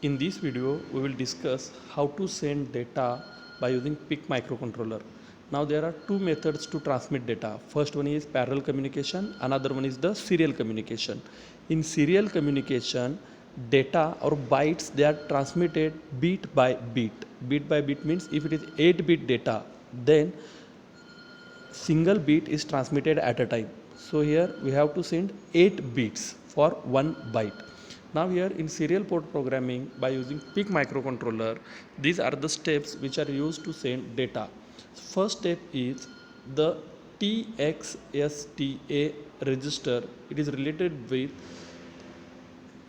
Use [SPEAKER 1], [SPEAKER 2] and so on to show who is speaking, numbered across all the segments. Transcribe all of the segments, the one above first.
[SPEAKER 1] In this video, we will discuss how to send data by using PIC microcontroller. Now there are two methods to transmit data. First one is parallel communication, another one is the serial communication. In serial communication, data or bytes, they are transmitted bit by bit. Bit by bit means if it is 8-bit data, then single bit is transmitted at a time. So here we have to send 8 bits for 1 byte. Now here in serial port programming by using PIC microcontroller, these are the steps which are used to send data. First step is the TXSTA register. It is related with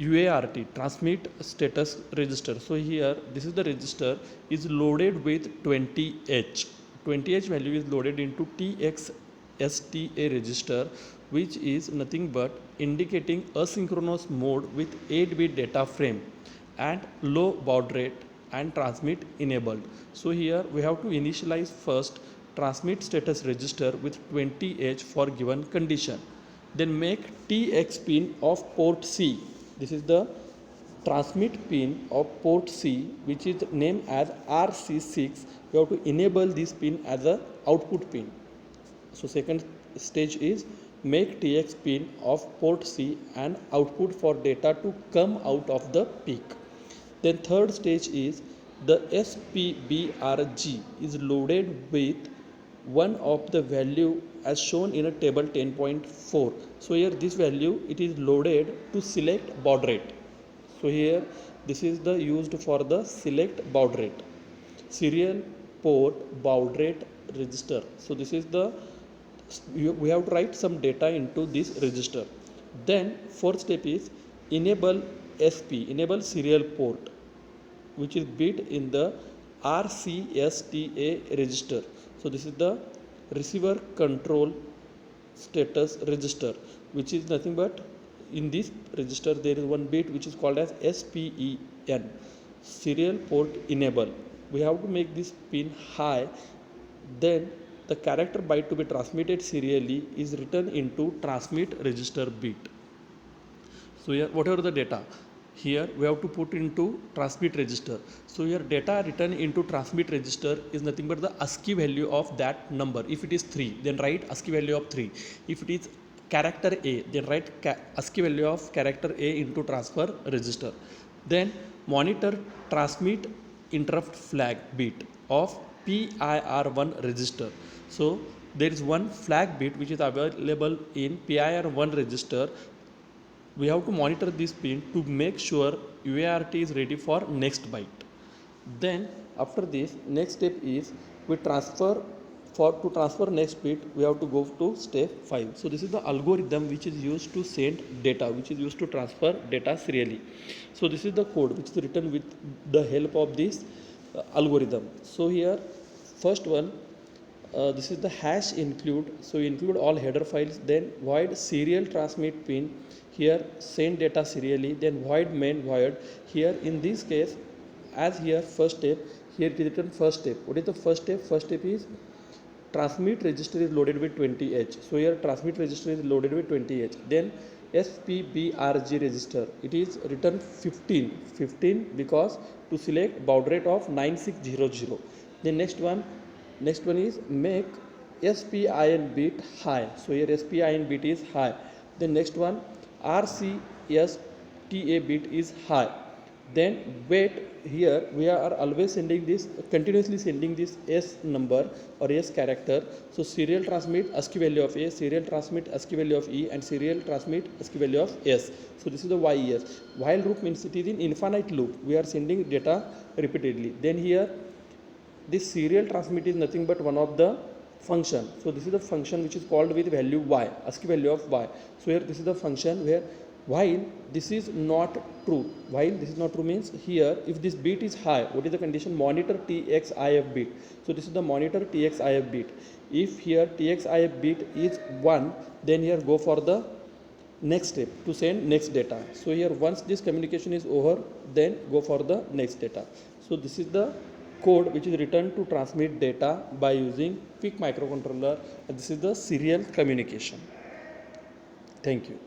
[SPEAKER 1] UART, transmit status register. So here this is the register is loaded with 20H. 20H value is loaded into TXSTA register, which is nothing but indicating asynchronous mode with 8-bit data frame and low baud rate and transmit enabled. So here we have to initialize first transmit status register with 20H for given condition. Then make TX pin of port C. This is the transmit pin of port C, which is named as RC6. We have to enable this pin as a output pin. So second stage is make TX pin of port C and output for data to come out of the PIC. Then third stage is the SPBRG is loaded with one of the value as shown in a table 10.4. So here this value it is loaded to select baud rate. So here this is the used for the select baud rate. Serial port baud rate register. So this is the we have to write some data into this register. Then fourth step is enable SP, enable serial port, which is bit in the RCSTA register. So this is the receiver control status register, which is nothing but in this register there is one bit which is called as SPEN, serial port enable. We have to make this pin high. Then the character byte to be transmitted serially is written into transmit register bit. So here whatever the data, here we have to put into transmit register. So here data written into transmit register is nothing but the ASCII value of that number. If it is 3, then write ASCII value of 3. If it is character A, then write ASCII value of character A into transfer register. Then monitor transmit interrupt flag bit of PIR1 register. So there is one flag bit which is available in PIR1 register. We have to monitor this pin to make sure UART is ready for next byte. Then after this, next step is we transfer to transfer next bit we have to go to step 5. So this is the algorithm which is used to send data, which is used to transfer data serially. So this is the code which is written with the help of this algorithm. So here first one, this is the hash include. So include all header files, then void serial transmit pin, here send data serially, then void main void. Here in this case, as here first step, here it is written first step. What is the first step? First step is transmit register is loaded with 20H. So here transmit register is loaded with 20H. Then SPBRG register, it is written 15 because to select baud rate of 9600. Then next one is make SPIN bit high. So here SPIN bit is high. Then next one RCSTA bit is high. Then wait, here we are always sending this, continuously sending this S number or S character. So serial transmit ASCII value of A, serial transmit ASCII value of E, and serial transmit ASCII value of S. So this is the YES. While loop means it is in infinite loop. We are sending data repeatedly. Then here this serial transmit is nothing but one of the function. So this is the function which is called with value Y, ASCII value of Y. So here this is the function where while this is not true, means here if this bit is high, what is the condition? Monitor TXIF bit. So this is the monitor TXIF bit. If here TXIF bit is 1, then here go for the next step to send next data. So here once this communication is over, then go for the next data. So this is the code which is written to transmit data by using PIC microcontroller, and this is the serial communication. Thank you.